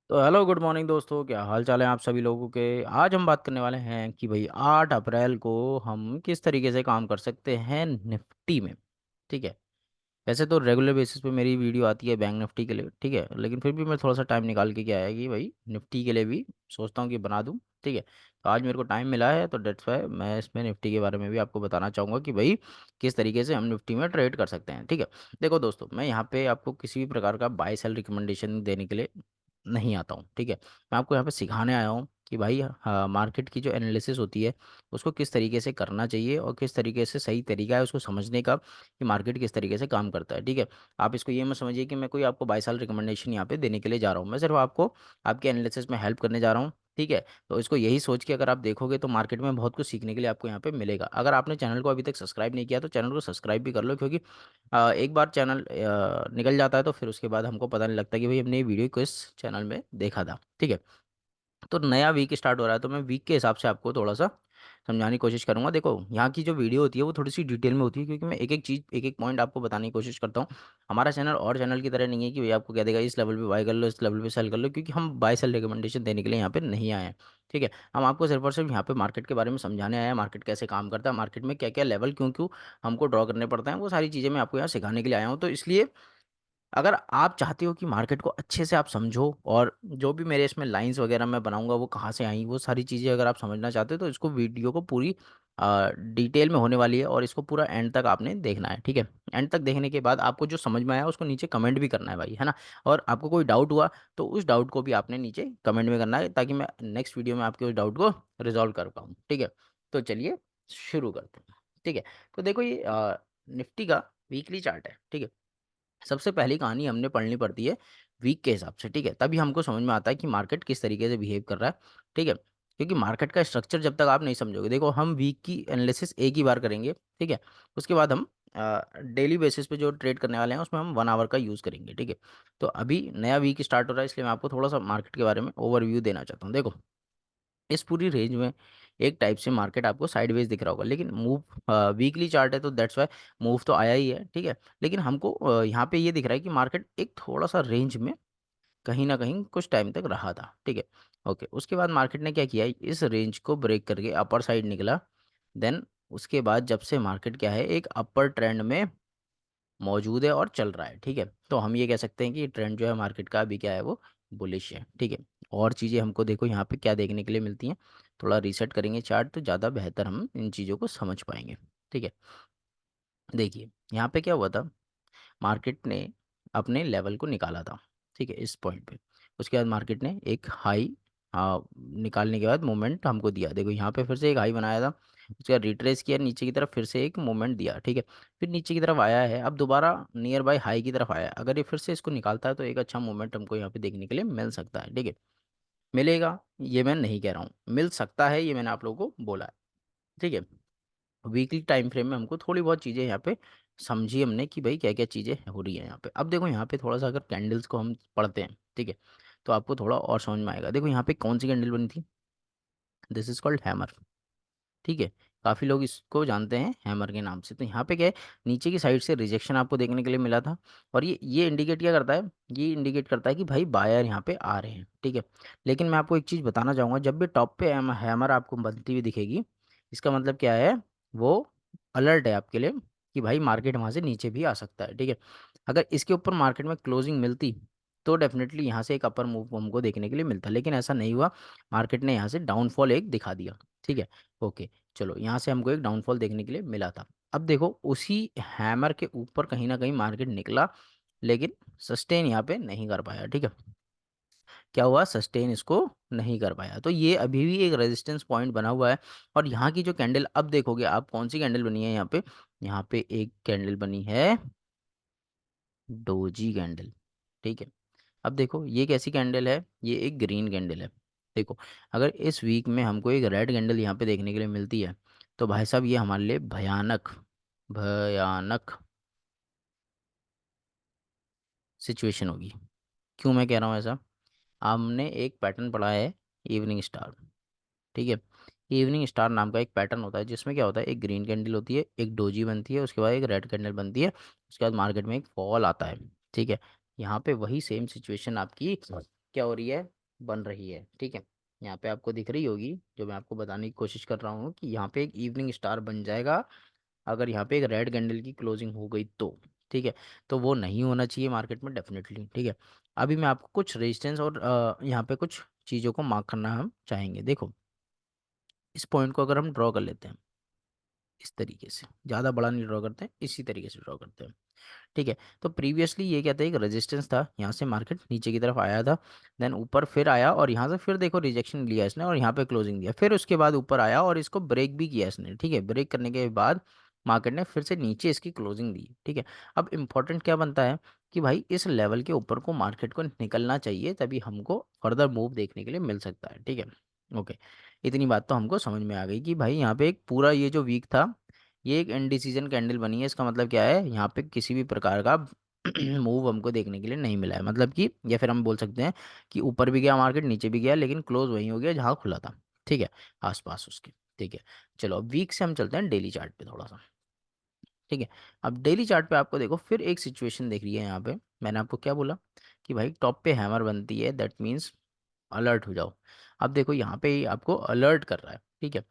तो hello good morning दोस्तों, क्या हाल चाल है आप सभी लोगों के। आज हम बात करने वाले हैं कि भाई 8 अप्रैल को हम किस तरीके से काम कर सकते हैं निफ्टी में। ठीक है। वैसे तो रेगुलर बेसिस पे मेरी वीडियो आती है बैंक निफ्टी के लिए, ठीक है, लेकिन फिर भी मैं थोड़ा सा टाइम निकाल के क्या है कि भाई निफ्टी के लिए भी सोचता हूँ कि बना दूँ। ठीक है। तो आज मेरे को टाइम मिला है तो डेट्स वाई मैं इसमें निफ्टी के बारे में भी आपको बताना चाहूँगा कि भाई किस तरीके से हम निफ्टी में ट्रेड कर सकते हैं। ठीक है। देखो दोस्तों, मैं यहाँ पे आपको किसी भी प्रकार का बाय सेल रिकमेंडेशन देने के लिए नहीं आता हूँ। ठीक है। मैं आपको यहाँ पे सिखाने आया हूँ कि भाई हाँ, मार्केट की जो एनालिसिस होती है उसको किस तरीके से करना चाहिए और किस तरीके से सही तरीका है उसको समझने का कि मार्केट किस तरीके से काम करता है। ठीक है। आप इसको ये मत समझिए कि मैं कोई आपको बाई साल रिकमेंडेशन यहाँ पे देने के लिए जा रहा हूँ, मैं सिर्फ आपको आपके एनालिसिस में हेल्प करने जा रहा हूँ। ठीक है। तो इसको यही सोच के अगर आप देखोगे तो मार्केट में बहुत कुछ सीखने के लिए आपको यहाँ पे मिलेगा। अगर आपने चैनल को अभी तक सब्सक्राइब नहीं किया तो चैनल को सब्सक्राइब भी कर लो, क्योंकि एक बार चैनल निकल जाता है तो फिर उसके बाद हमको पता नहीं लगता कि भाई हमने ये वीडियो किस चैनल में देखा था। ठीक है। तो नया वीक स्टार्ट हो रहा है तो मैं वीक के हिसाब से आपको थोड़ा सा समझाने की कोशिश करूंगा। देखो, यहाँ की जो वीडियो होती है वो थोड़ी सी डिटेल में होती है, क्योंकि मैं एक एक चीज़ एक एक पॉइंट आपको बताने की कोशिश करता हूँ। हमारा चैनल और चैनल की तरह नहीं है कि भाई आपको कह देगा इस लेवल पे बाय कर लो, इस लेवल पे सेल कर लो, क्योंकि हम बाय सेल रिकमेंडेशन देने के लिए यहाँ पे नहीं आए हैं। ठीक है। हम आपको सिर्फ और सिर्फ यहाँ पे मार्केट के बारे में समझाने आए हैं, मार्केट कैसे काम करता है, मार्केट में क्या क्या लेवल क्यों क्यों हमको ड्रॉ करने पड़ते हैं, वो सारी चीज़ें मैं आपको यहाँ सिखाने के लिए आया हूँ। तो इसलिए अगर आप चाहते हो कि मार्केट को अच्छे से आप समझो और जो भी मेरे इसमें लाइंस वगैरह मैं बनाऊंगा वो कहाँ से आई, वो सारी चीज़ें अगर आप समझना चाहते हो तो इसको वीडियो को पूरी डिटेल में होने वाली है और इसको पूरा एंड तक आपने देखना है। ठीक है। एंड तक देखने के बाद आपको जो समझ में आया उसको नीचे कमेंट भी करना है भाई, है ना। और आपको कोई डाउट हुआ तो उस डाउट को भी आपने नीचे कमेंट में करना है, ताकि मैं नेक्स्ट वीडियो में आपके उस डाउट को रिजॉल्व कर पाऊँ। ठीक है। तो चलिए शुरू करते हैं। ठीक है। तो देखो, ये निफ्टी का वीकली चार्ट है। ठीक है। सबसे पहली कहानी हमने पढ़नी पड़ती है वीक के हिसाब से। ठीक है। तभी हमको समझ में आता है कि मार्केट किस तरीके से बिहेव कर रहा है। ठीक है। क्योंकि मार्केट का स्ट्रक्चर जब तक आप नहीं समझोगे, देखो हम वीक की एनालिसिस एक ही बार करेंगे। ठीक है। उसके बाद हम डेली बेसिस पे जो ट्रेड करने वाले हैं उसमें हम 1 आवर का यूज़ करेंगे। ठीक है। तो अभी नया वीक स्टार्ट हो रहा है, इसलिए मैं आपको थोड़ा सा मार्केट के बारे में ओवरव्यू देना चाहता हूँ। देखो, इस पूरी रेंज में एक टाइप से मार्केट आपको साइडवेज दिख रहा होगा, लेकिन मूव वीकली चार्ट है तो दैट्स वाई मूव तो आया ही है। ठीक है। लेकिन हमको यहाँ पे ये दिख रहा है कि मार्केट एक थोड़ा सा रेंज में कहीं ना कहीं कुछ टाइम तक रहा था। ठीक है। ओके, उसके बाद मार्केट ने क्या किया, इस रेंज को ब्रेक करके अपर साइड निकला। देन उसके बाद जब से मार्केट क्या है, एक अपर ट्रेंड में मौजूद है और चल रहा है। ठीक है। तो हम ये कह सकते हैं कि ट्रेंड जो है मार्केट का अभी क्या है, वो बुलिश है। ठीक है। और चीज़ें हमको देखो यहाँ पे क्या देखने के लिए मिलती हैं, थोड़ा रीसेट करेंगे चार्ट तो ज़्यादा बेहतर हम इन चीज़ों को समझ पाएंगे। ठीक है। देखिए यहाँ पे क्या हुआ था, मार्केट ने अपने लेवल को निकाला था। ठीक है, इस पॉइंट पे। उसके बाद मार्केट ने एक हाई निकालने के बाद मोमेंट हमको दिया। देखो यहाँ पे फिर से एक हाई बनाया था, उसके बाद रिट्रेस किया नीचे की तरफ, फिर से एक मोमेंट दिया। ठीक है। फिर नीचे की तरफ आया है, अब दोबारा नियर बाय हाई की तरफ आया है। अगर ये फिर से इसको निकालता है तो एक अच्छा मोमेंट हमको यहाँ पे देखने के लिए मिल सकता है। ठीक है। मिलेगा ये मैं नहीं कह रहा हूँ, मिल सकता है ये मैंने आप लोगों को बोला है। ठीक है। वीकली टाइम फ्रेम में हमको थोड़ी बहुत चीज़ें यहाँ पे समझी हमने कि भाई क्या क्या चीज़ें हो रही है यहाँ पे। अब देखो यहाँ पे थोड़ा सा अगर कैंडल्स को हम पढ़ते हैं, ठीक है, तो आपको थोड़ा और समझ में आएगा। देखो यहाँ पे कौन सी कैंडल बनी थी, दिस इज कॉल्ड हैमर। ठीक है। काफ़ी लोग इसको जानते हैं हैमर के नाम से। तो यहाँ पे क्या है, नीचे की साइड से रिजेक्शन आपको देखने के लिए मिला था। और ये इंडिकेट क्या करता है, ये इंडिकेट करता है कि भाई बायर यहाँ पे आ रहे हैं। ठीक है। लेकिन मैं आपको एक चीज़ बताना चाहूँगा, जब भी टॉप पे हैमर आपको बनती हुई दिखेगी, इसका मतलब क्या है, वो अलर्ट है आपके लिए कि भाई मार्केट वहाँ से नीचे भी आ सकता है। ठीक है। अगर इसके ऊपर मार्केट में क्लोजिंग मिलती तो डेफिनेटली यहाँ से एक अपर मूव हमको देखने के लिए मिलता, लेकिन ऐसा नहीं हुआ। मार्केट ने यहाँ से डाउनफॉल एक दिखा दिया। ठीक है। ओके, चलो यहाँ से हमको एक डाउनफॉल देखने के लिए मिला था। अब देखो उसी हैमर के ऊपर कहीं ना कहीं मार्केट निकला, लेकिन सस्टेन यहाँ पे नहीं कर पाया। ठीक है। क्या हुआ, सस्टेन इसको नहीं कर पाया, तो ये अभी भी एक रेजिस्टेंस पॉइंट बना हुआ है। और यहाँ की जो कैंडल अब देखोगे आप, कौन सी कैंडल बनी है यहाँ पे, यहाँ पे एक कैंडल बनी है डोजी कैंडल। ठीक है। अब देखो ये कैसी कैंडल है, ये एक ग्रीन कैंडल है। देखो, अगर इस वीक में हमको एक रेड कैंडल यहाँ पे देखने के लिए मिलती है तो भाई साहब ये हमारे लिए भयानक भयानक सिचुएशन होगी। क्यों मैं कह रहा हूँ ऐसा, हमने एक पैटर्न पढ़ा है, इवनिंग स्टार। ठीक है। इवनिंग स्टार नाम का एक पैटर्न होता है जिसमें क्या होता है, एक ग्रीन कैंडल होती है, एक डोजी बनती है, उसके बाद एक रेड कैंडल बनती है, उसके बाद मार्केट में एक फॉल आता है। ठीक है। यहाँ पे वही सेम सिचुएशन आपकी क्या हो रही है, बन रही है, ठीक है। यहाँ पे आपको दिख रही होगी, जो मैं आपको बताने की कोशिश कर रहा हूँ कि यहाँ पे एक इवनिंग स्टार बन जाएगा अगर यहाँ पे एक रेड कैंडल की क्लोजिंग हो गई तो, ठीक है। तो वो नहीं होना चाहिए मार्केट में डेफिनेटली, ठीक है। अभी मैं आपको कुछ रेजिस्टेंस और यहाँ पे कुछ चीज़ों को मार्क करना हम चाहेंगे। देखो, इस पॉइंट को अगर हम ड्रॉ कर लेते हैं इस तरीके से, ज़्यादा बड़ा नहीं ड्रॉ करते हैं, इसी तरीके से ड्रॉ करते हैं, ठीक है। तो प्रीवियसली ये क्या था, एक रेजिस्टेंस था, यहाँ से मार्केट नीचे की तरफ आया था, देन ऊपर फिर आया और यहाँ से फिर देखो रिजेक्शन लिया इसने और यहाँ पे क्लोजिंग दिया, फिर उसके बाद ऊपर आया और इसको ब्रेक भी किया इसने, ठीक है। ब्रेक करने के बाद मार्केट ने फिर से नीचे इसकी क्लोजिंग दी, ठीक है। अब इंपॉर्टेंट क्या बनता है कि भाई इस लेवल के ऊपर को मार्केट को निकलना चाहिए, तभी हमको फर्दर मूव देखने के लिए मिल सकता है, ठीक है। ओके, इतनी बात तो हमको समझ में आ गई कि भाई यहाँ पे एक पूरा ये जो वीक था, ये एक इनडिसीजन कैंडल बनी है। इसका मतलब क्या है, यहाँ पे किसी भी प्रकार का मूव हमको देखने के लिए नहीं मिला है, मतलब कि या फिर हम बोल सकते हैं कि ऊपर भी गया मार्केट, नीचे भी गया, लेकिन क्लोज वहीं हो गया जहाँ खुला था, ठीक है, आसपास उसके, ठीक है। चलो अब वीक से हम चलते हैं डेली चार्ट पे थोड़ा सा, ठीक है। अब डेली चार्ट पे आपको देखो फिर एक सिचुएशन देख रही है यहाँ पे, मैंने आपको क्या बोला कि भाई टॉप पे हैमर बनती है, दैट मीन्स अलर्ट हो जाओ। अब देखो यहाँ पे आपको अलर्ट कर रहा है, ठीक है।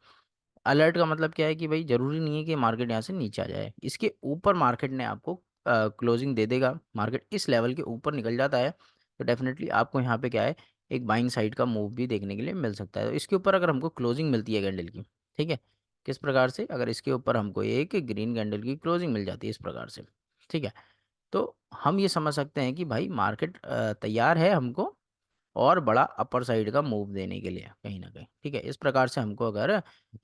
अलर्ट का मतलब क्या है कि भाई जरूरी नहीं है कि मार्केट यहाँ से नीचे आ जाए, इसके ऊपर मार्केट ने आपको क्लोजिंग दे देगा, मार्केट इस लेवल के ऊपर निकल जाता है तो डेफिनेटली आपको यहाँ पे क्या है, एक बाइंग साइड का मूव भी देखने के लिए मिल सकता है। तो इसके ऊपर अगर हमको क्लोजिंग मिलती है कैंडल की, ठीक है, किस प्रकार से, अगर इसके ऊपर हमको एक ग्रीन कैंडल की क्लोजिंग मिल जाती है इस प्रकार से, ठीक है, तो हम ये समझ सकते हैं कि भाई मार्केट तैयार है हमको और बड़ा अपर साइड का मूव देने के लिए कहीं ना कहीं, ठीक है। इस प्रकार से हमको अगर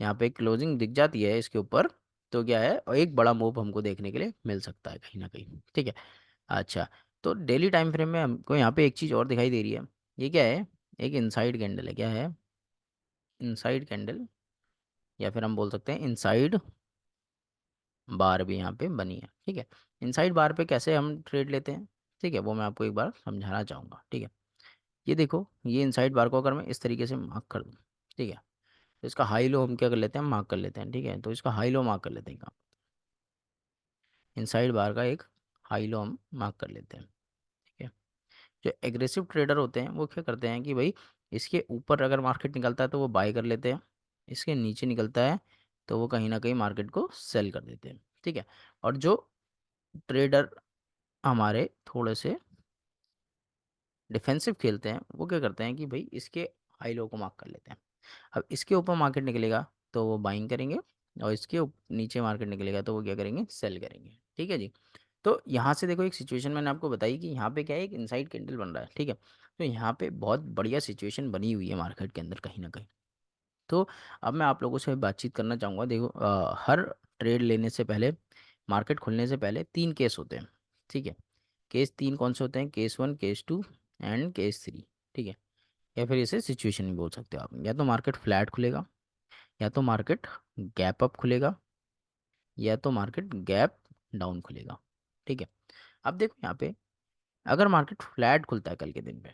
यहाँ पे क्लोजिंग दिख जाती है इसके ऊपर तो क्या है, और एक बड़ा मूव हमको देखने के लिए मिल सकता है कहीं ना कहीं, ठीक है। अच्छा, तो डेली टाइम फ्रेम में हमको यहाँ पे एक चीज़ और दिखाई दे रही है, ये क्या है, एक इनसाइड कैंडल है, क्या है, इनसाइड कैंडल, या फिर हम बोल सकते हैं इनसाइड बार भी यहाँ पे बनी है, ठीक है। इनसाइड बार पे कैसे हम ट्रेड लेते हैं, ठीक है, वो मैं आपको एक बार समझाना चाहूँगा, ठीक है। ये देखो, ये इनसाइड बार को अगर मैं इस तरीके से मार्क कर दूँ, ठीक है, तो इसका हाई लो हम क्या कर लेते हैं, मार्क कर लेते हैं, ठीक है। तो इसका हाई लो मार्क कर लेते हैं, कहाँ, इनसाइड बार का एक हाई लो हम मार्क कर लेते हैं, ठीक है। जो एग्रेसिव ट्रेडर होते हैं वो क्या करते हैं कि भाई इसके ऊपर अगर मार्केट निकलता है तो वो बाय कर लेते हैं, इसके नीचे निकलता है तो वो कहीं ना कहीं मार्केट को सेल कर देते हैं, ठीक है। और जो ट्रेडर हमारे थोड़े से डिफेंसिव खेलते हैं वो क्या करते हैं कि भाई इसके हाई लो को मार्क कर लेते हैं। अब इसके ऊपर मार्केट निकलेगा तो वो बाइंग करेंगे और इसके नीचे मार्केट निकलेगा तो वो क्या करेंगे, सेल करेंगे, ठीक है जी। तो यहाँ से देखो एक सिचुएशन मैंने आपको बताई कि यहाँ पे क्या है, एक इनसाइड कैंडल बन रहा है, ठीक है। तो यहाँ पे बहुत बढ़िया सिचुएशन बनी हुई है मार्केट के अंदर कहीं ना कहीं। तो अब मैं आप लोगों से बातचीत करना चाहूँगा। देखो हर ट्रेड लेने से पहले, मार्केट खुलने से पहले तीन केस होते हैं, ठीक है। केस तीन कौन से होते हैं, case one, case two and case three, ठीक है। या फिर इसे सिचुएशन भी बोल सकते हो आप, या तो मार्केट फ्लैट खुलेगा, या तो मार्केट गैप अप खुलेगा, या तो मार्केट गैप डाउन खुलेगा, ठीक है। अब देखो यहाँ पे अगर मार्केट फ्लैट खुलता है कल के दिन पे,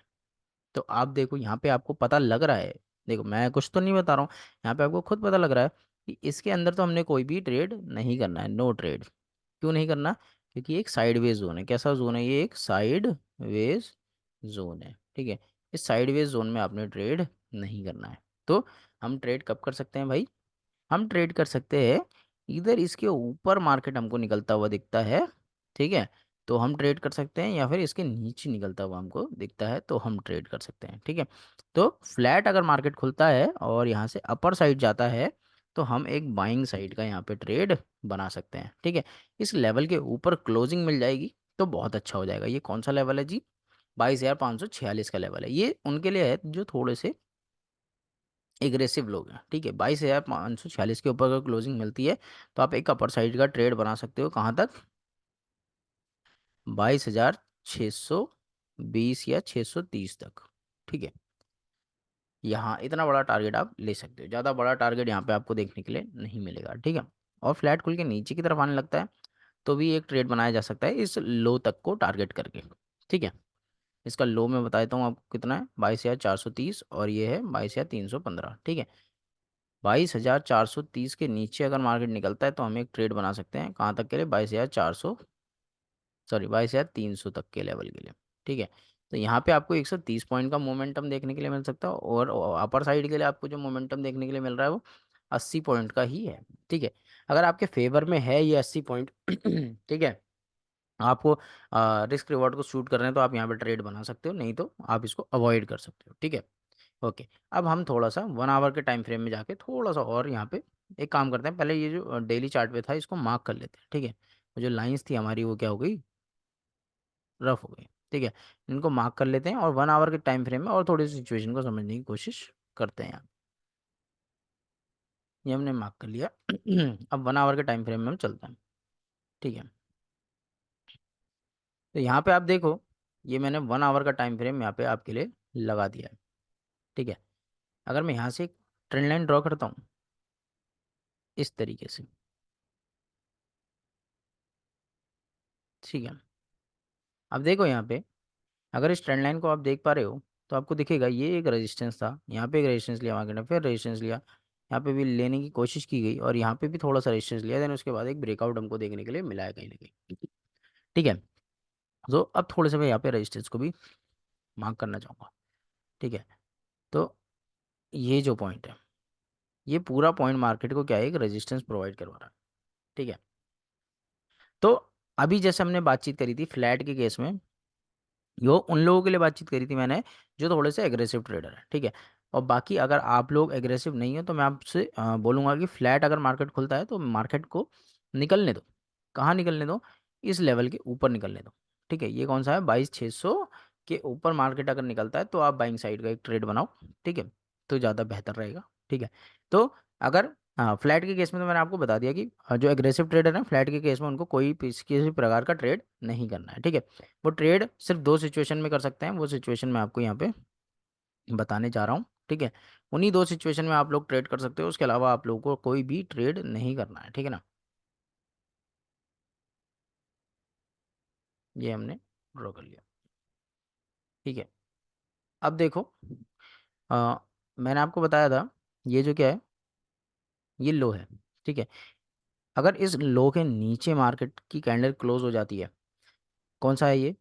तो आप देखो यहाँ पे आपको पता लग रहा है, देखो मैं कुछ तो नहीं बता रहा हूँ, यहाँ पे आपको खुद पता लग रहा है कि इसके अंदर तो हमने कोई भी ट्रेड नहीं करना है, नो ट्रेड। क्यों नहीं करना, क्योंकि ये एक साइडवेज जोन है। कैसा जोन है, ये एक साइड वेज जोन है, ठीक है। इस साइड वेज जोन में आपने ट्रेड नहीं करना है। तो हम ट्रेड कब कर सकते हैं भाई, हम ट्रेड कर सकते हैं इधर इसके ऊपर मार्केट हमको निकलता हुआ दिखता है, ठीक है, तो हम ट्रेड कर सकते हैं, या फिर इसके नीचे निकलता हुआ हमको दिखता है तो हम ट्रेड कर सकते हैं, ठीक है। तो फ्लैट अगर मार्केट खुलता है और यहाँ से अपर साइड जाता है तो हम एक बाइंग साइड का यहाँ पे ट्रेड बना सकते हैं, ठीक है। इस लेवल के ऊपर क्लोजिंग मिल जाएगी तो बहुत अच्छा हो जाएगा। ये कौन सा लेवल है जी, 22,546 का लेवल है। ये उनके लिए है जो थोड़े से एग्रेसिव लोग हैं, ठीक है। 22,546 के ऊपर अगर क्लोजिंग मिलती है तो आप एक अपर साइड का ट्रेड बना सकते हो, कहाँ तक, 22,620 या 630 तक, ठीक है। यहाँ इतना बड़ा टारगेट आप ले सकते हो, ज़्यादा बड़ा टारगेट यहाँ पे आपको देखने के लिए नहीं मिलेगा, ठीक है। और फ्लैट खुल के नीचे की तरफ आने लगता है तो भी एक ट्रेड बनाया जा सकता है इस लो तक को टारगेट करके, ठीक है। इसका लो मैं बता देता हूँ आपको कितना है, 22,430, और ये है 22,315, ठीक है। 22,430 के नीचे अगर मार्केट निकलता है तो हम एक ट्रेड बना सकते हैं, कहाँ तक के लिए, 22,400, सॉरी 22,300 तक के लेवल के लिए, ठीक है। तो यहाँ पे आपको 130 पॉइंट का मोमेंटम देखने के लिए मिल सकता है, और अपर साइड के लिए आपको जो मोमेंटम देखने के लिए मिल रहा है वो 80 पॉइंट का ही है। ठीक है, अगर आपके फेवर में है ये 80 पॉइंट ठीक है, आपको रिस्क रिवॉर्ड को शूट कर रहे हैं तो आप यहाँ पे ट्रेड बना सकते हो, नहीं तो आप इसको अवॉइड कर सकते हो। ठीक है, ओके। अब हम थोड़ा सा 1 आवर के टाइम फ्रेम में जाके थोड़ा सा और यहाँ पे एक काम करते हैं, पहले ये जो डेली चार्ट पे था इसको मार्क कर लेते हैं। ठीक है, वो जो लाइंस थी हमारी वो क्या हो गई, रफ हो गई। ठीक है, इनको मार्क कर लेते हैं और 1 आवर के टाइम फ्रेम में और थोड़ी सी सिचुएशन को समझने की कोशिश करते हैं यहाँ। ये हमने मार्क कर लिया अब 1 आवर के टाइम फ्रेम में हम चलते हैं। ठीक है, तो यहाँ पे आप देखो, ये मैंने 1 आवर का टाइम फ्रेम यहाँ पे आपके लिए लगा दिया है। ठीक है, अगर मैं यहाँ से एक ट्रेंड लाइन ड्रॉ करता हूँ इस तरीके से, ठीक है, अब देखो यहाँ पे अगर इस ट्रेंड लाइन को आप देख पा रहे हो तो आपको दिखेगा ये एक रेजिस्टेंस था, यहाँ पे एक रेजिस्टेंस लिया, मार्केट ने फिर रेजिस्टेंस लिया, यहाँ पे भी लेने की कोशिश की गई और यहाँ पे भी थोड़ा सा रेजिस्टेंस लिया, देन उसके बाद एक ब्रेकआउट हमको देखने के लिए मिला है कहीं ना कहीं। ठीक है, तो अब थोड़े से मैं यहाँ पे रेजिस्टेंस को भी मार्क करना चाहूँगा। ठीक है, तो ये जो पॉइंट है, ये पूरा पॉइंट मार्केट को क्या है, एक रेजिस्टेंस प्रोवाइड करवा रहा है। ठीक है, तो अभी जैसे हमने बातचीत करी थी फ्लैट के केस में, यो उन लोगों के लिए बातचीत करी थी मैंने जो थोड़े से एग्रेसिव ट्रेडर है। ठीक है, और बाकी अगर आप लोग एग्रेसिव नहीं हो तो मैं आपसे बोलूंगा कि फ्लैट अगर मार्केट खुलता है तो मार्केट को निकलने दो। कहाँ निकलने दो, इस लेवल के ऊपर निकलने दो। ठीक है, ये कौन सा है, 22,600 के ऊपर मार्केट अगर निकलता है तो आप बाइंग साइड का एक ट्रेड बनाओ। ठीक है, तो ज़्यादा बेहतर रहेगा। ठीक है, तो अगर हाँ फ्लैट के केस में तो मैंने आपको बता दिया कि जो एग्रेसिव ट्रेडर है फ्लैट के केस में उनको कोई किसी प्रकार का ट्रेड नहीं करना है। ठीक है, वो ट्रेड सिर्फ दो सिचुएशन में कर सकते हैं, वो सिचुएशन मैं आपको यहाँ पे बताने जा रहा हूँ। ठीक है, उन्हीं दो सिचुएशन में आप लोग ट्रेड कर सकते हो, उसके अलावा आप लोगों को कोई भी ट्रेड नहीं करना है। ठीक है ना, ये हमने ड्रॉ कर लिया। ठीक है, अब देखो आ, मैंने आपको बताया था ये जो क्या है, ये लो है। ठीक है, अगर इस लो के नीचे मार्केट की कैंडल क्लोज हो जाती है, कौन सा है ये,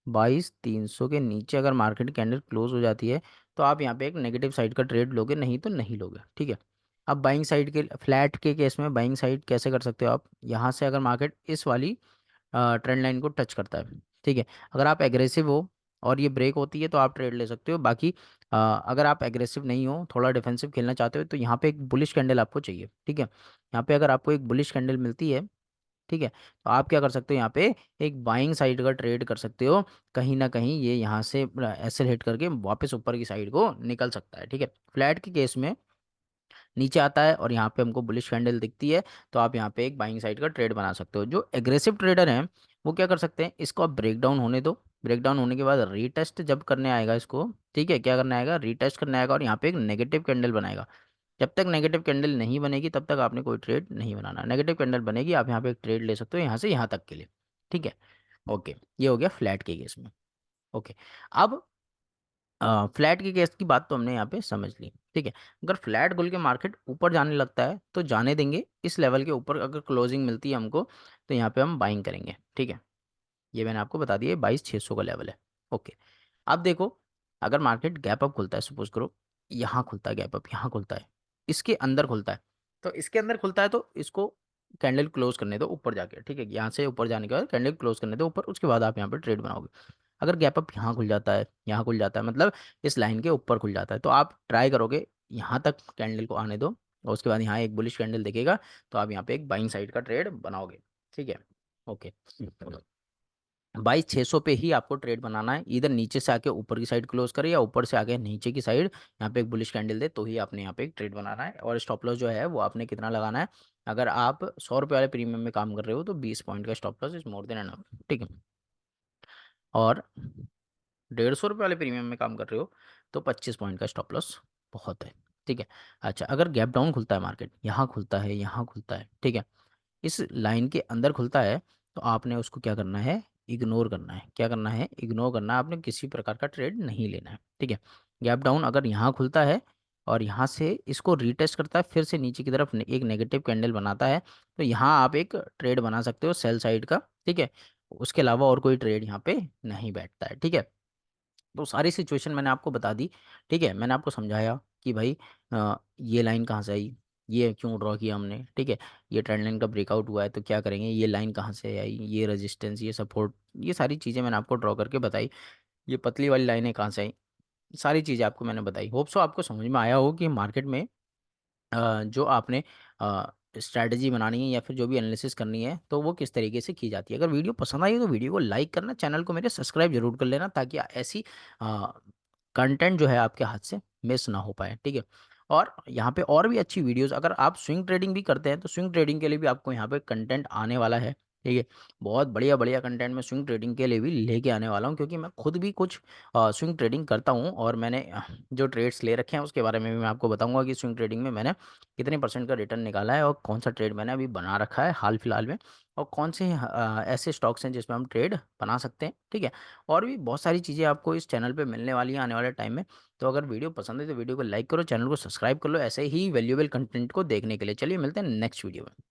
22,300 के नीचे अगर मार्केट कैंडल क्लोज हो जाती है तो आप यहाँ पे एक नेगेटिव साइड का ट्रेड लोगे, नहीं तो नहीं लोगे। ठीक है, अब बाइंग साइड के फ्लैट के केस में बाइंग साइड कैसे कर सकते हो आप, यहाँ से अगर मार्केट इस वाली ट्रेंड लाइन को टच करता है, ठीक है, अगर आप एग्रेसिव हो और ये ब्रेक होती है तो आप ट्रेड ले सकते हो। बाकी अगर आप एग्रेसिव नहीं हो, थोड़ा डिफेंसिव खेलना चाहते हो तो यहाँ पे एक बुलिश कैंडल आपको चाहिए। ठीक है, यहाँ पे अगर आपको एक बुलिश कैंडल मिलती है, ठीक है, तो आप क्या कर सकते हो, यहाँ पे एक बाइंग साइड का ट्रेड कर सकते हो। कहीं ना कहीं ये यहाँ से एसएल हिट करके वापस ऊपर की साइड को निकल सकता है। ठीक है, फ्लैट के केस में नीचे आता है और यहाँ पे हमको बुलिश कैंडल दिखती है तो आप यहाँ पे एक बाइंग साइड का ट्रेड बना सकते हो। जो एग्रेसिव ट्रेडर हैं वो क्या कर सकते हैं, इसको आप ब्रेक डाउन होने दो, ब्रेक डाउन होने के बाद रीटेस्ट जब करने आएगा इसको, ठीक है, क्या करना आएगा, रीटेस्ट करने आएगा और यहाँ पे एक नेगेटिव कैंडल बनाएगा। जब तक नेगेटिव कैंडल नहीं बनेगी तब तक आपने कोई ट्रेड नहीं बनाना, नेगेटिव कैंडल बनेगी आप यहाँ पे एक ट्रेड ले सकते हो यहाँ से यहाँ तक के लिए। ठीक है, ओके, ये हो गया फ्लैट के केस में। ओके, अब फ्लैट के केस की बात तो हमने यहाँ पे समझ ली। ठीक है, अगर फ्लैट खुल के मार्केट ऊपर जाने लगता है तो जाने देंगे, इस लेवल के ऊपर अगर क्लोजिंग मिलती है हमको तो यहाँ पे हम बाइंग करेंगे। ठीक है, ये मैंने आपको बता दिया 22,600 का लेवल है। ओके, अब देखो अगर मार्केट गैप अप खुलता है, सपोज करो यहाँ खुलता है गैप अप, यहाँ खुलता है, इसके अंदर खुलता है, तो इसके अंदर खुलता है तो इसको कैंडल क्लोज करने दो ऊपर जाके। ठीक है, यहाँ से ऊपर जाने के बाद कैंडल क्लोज करने दो ऊपर, उसके बाद आप यहाँ पे ट्रेड बनाओगे। अगर गैप अप यहाँ खुल जाता है, यहाँ खुल जाता है, मतलब इस लाइन के ऊपर खुल जाता है, तो आप ट्राई करोगे यहाँ तक कैंडल को आने दो और उसके बाद यहाँ एक बुलिश कैंडल दिखेगा तो आप यहाँ पे एक बाइंग साइड का ट्रेड बनाओगे। ठीक है, ओके, 22,600 पे ही आपको ट्रेड बनाना है, इधर नीचे से आके ऊपर की साइड क्लोज करे या ऊपर से आके नीचे की साइड यहाँ पे एक बुलिश कैंडल दे, तो ही आपने यहाँ पे एक ट्रेड बनाना है। और स्टॉप लॉस जो है वो आपने कितना लगाना है, अगर आप 100 रुपये वाले प्रीमियम में काम कर रहे हो तो 20 पॉइंट का stop loss is more than enough. ठीक है, और 150 रुपये वाले प्रीमियम में काम कर रहे हो तो 25 पॉइंट का स्टॉप लॉस बहुत है। ठीक है, अच्छा अगर गैप डाउन खुलता है मार्केट, यहाँ खुलता है, यहाँ खुलता है, ठीक है, इस लाइन के अंदर खुलता है तो आपने उसको क्या करना है, इग्नोर करना है। क्या करना है, इग्नोर करना है, आपने किसी प्रकार का ट्रेड नहीं लेना है। ठीक है, गैप डाउन अगर यहाँ खुलता है और यहाँ से इसको रीटेस्ट करता है, फिर से नीचे की तरफ एक नेगेटिव कैंडल बनाता है तो यहाँ आप एक ट्रेड बना सकते हो सेल साइड का। ठीक है, उसके अलावा और कोई ट्रेड यहाँ पे नहीं बैठता है। ठीक है, तो सारी सिचुएशन मैंने आपको बता दी। ठीक है, मैंने आपको समझाया कि भाई ये लाइन कहाँ से आई, ये क्यों ड्रॉ किया हमने, ठीक है, ये ट्रेंड लाइन का ब्रेकआउट हुआ है तो क्या करेंगे, ये लाइन कहाँ से आई, ये रेजिस्टेंस, ये सपोर्ट, ये सारी चीज़ें मैंने आपको ड्रॉ करके बताई। ये पतली वाली लाइनें कहाँ से आई, सारी चीज़ें आपको मैंने बताई। होप सो आपको समझ में आया हो कि मार्केट में जो आपने स्ट्रैटेजी बनानी है या फिर जो भी एनालिसिस करनी है तो वो किस तरीके से की जाती है। अगर वीडियो पसंद आई हो तो वीडियो को लाइक करना, चैनल को मेरे सब्सक्राइब जरूर कर लेना, ताकि ऐसी कंटेंट जो है आपके हाथ से मिस ना हो पाए। ठीक है, और यहाँ पे और भी अच्छी वीडियोस, अगर आप स्विंग ट्रेडिंग भी करते हैं तो स्विंग ट्रेडिंग के लिए भी आपको यहाँ पे कंटेंट आने वाला है। ठीक है, बहुत बढ़िया बढ़िया कंटेंट मैं स्विंग ट्रेडिंग के लिए भी लेके आने वाला हूँ, क्योंकि मैं खुद भी कुछ स्विंग ट्रेडिंग करता हूँ, और मैंने जो ट्रेड्स ले रखे हैं उसके बारे में भी मैं आपको बताऊंगा कि स्विंग ट्रेडिंग में मैंने कितने परसेंट का रिटर्न निकाला है, और कौन सा ट्रेड मैंने अभी बना रखा है हाल फिलहाल में, और कौन से ऐसे स्टॉक्स हैं जिसमें हम ट्रेड बना सकते हैं। ठीक है, और भी बहुत सारी चीज़ें आपको इस चैनल पे मिलने वाली हैं आने वाले टाइम में। तो अगर वीडियो पसंद है तो वीडियो को लाइक करो, चैनल को सब्सक्राइब कर लो ऐसे ही वैल्यूएबल कंटेंट को देखने के लिए। चलिए मिलते हैं नेक्स्ट वीडियो में।